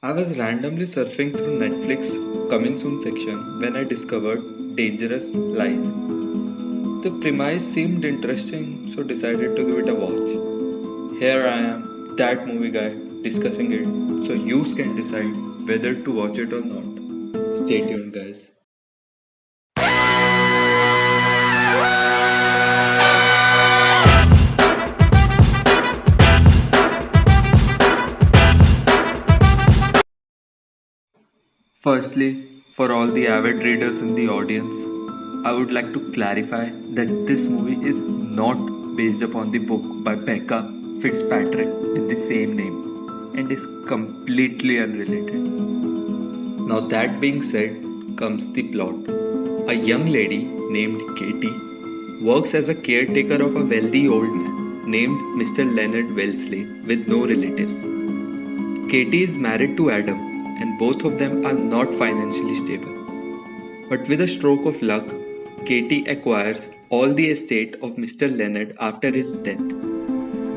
I was randomly surfing through Netflix coming soon section when I discovered Dangerous Lies. The premise seemed interesting, so decided to give it a watch. Here I am, that movie guy, discussing it, so you can decide whether to watch it or not. Stay tuned, guys. Firstly, for all the avid readers in the audience, I would like to clarify that this movie is not based upon the book by Becca Fitzpatrick with the same name and is completely unrelated. Now, that being said, comes the plot. A young lady named Katie works as a caretaker of a wealthy old man named Mr. Leonard Wellesley with no relatives. Katie is married to Adam, and both of them are not financially stable. But with a stroke of luck, Katie acquires all the estate of Mr. Leonard after his death.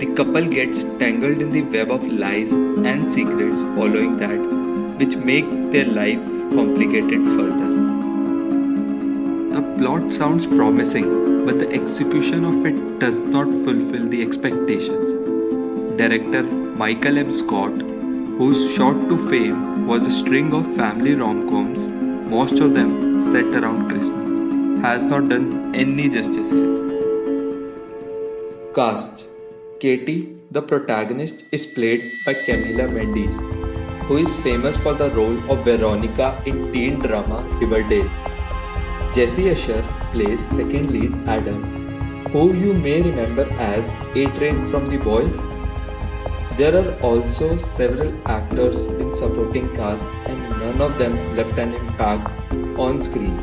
The couple gets tangled in the web of lies and secrets following that, which make their life complicated further. The plot sounds promising, but the execution of it does not fulfill the expectations. Director Michael M. Scott, whose shot to fame was a string of family rom-coms, most of them set around Christmas, has not done any justice here. Cast. Katie, the protagonist, is played by Camila Mendes, who is famous for the role of Veronica in teen drama Riverdale. Jesse Usher plays second lead Adam, who you may remember as A-Train from The Boys. There are also several actors in supporting cast and none of them left an impact on screen.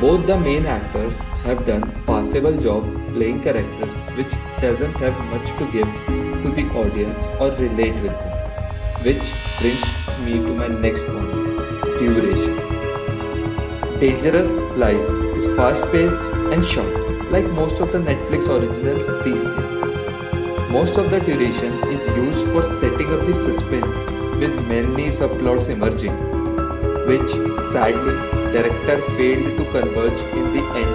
Both the main actors have done passable job playing characters which doesn't have much to give to the audience or relate with them. Which brings me to my next point, duration. Dangerous Lies is fast-paced and short, like most of the Netflix originals these days. Most of the duration is used for setting up the suspense with many subplots emerging, which sadly director failed to converge in the end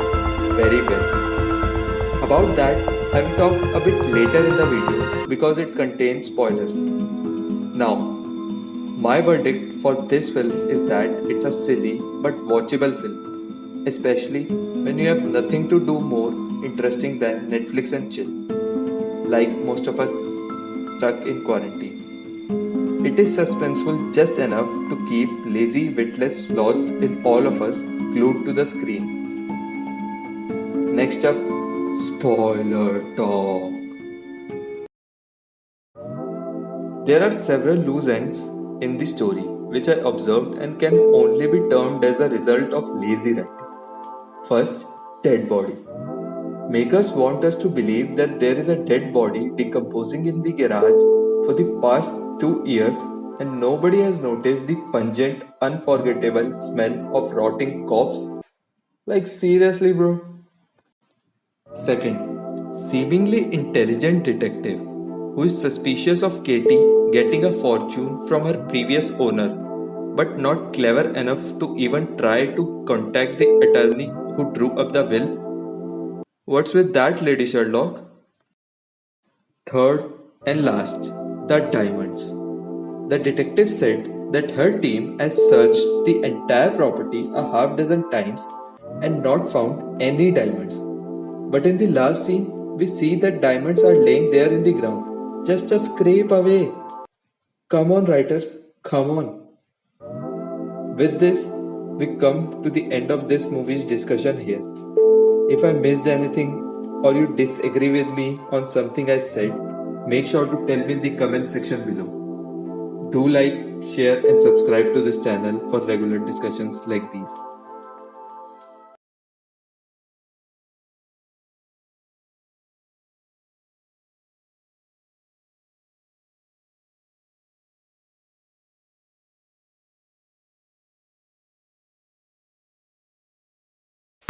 very well. About that, I will talk a bit later in the video because it contains spoilers. Now, my verdict for this film is that it's a silly but watchable film, especially when you have nothing to do more interesting than Netflix and chill, like most of us stuck in quarantine. It is suspenseful just enough to keep lazy, witless sloths in all of us glued to the screen. Next up, spoiler talk. There are several loose ends in the story which I observed and can only be termed as a result of lazy writing. First, dead body. Makers want us to believe that there is a dead body decomposing in the garage for the past 2 years and nobody has noticed the pungent, unforgettable smell of rotting corpse. Like seriously, bro? Second, seemingly intelligent detective who is suspicious of Katie getting a fortune from her previous owner, but not clever enough to even try to contact the attorney who drew up the will. What's with that, Lady Sherlock? Third and last, the diamonds. The detective said that her team has searched the entire property a half dozen times and not found any diamonds. But in the last scene, we see that diamonds are laying there in the ground, just a scrape away. Come on, writers, come on. With this, we come to the end of this movie's discussion here. If I missed anything or you disagree with me on something I said, make sure to tell me in the comment section below. Do like, share and subscribe to this channel for regular discussions like these.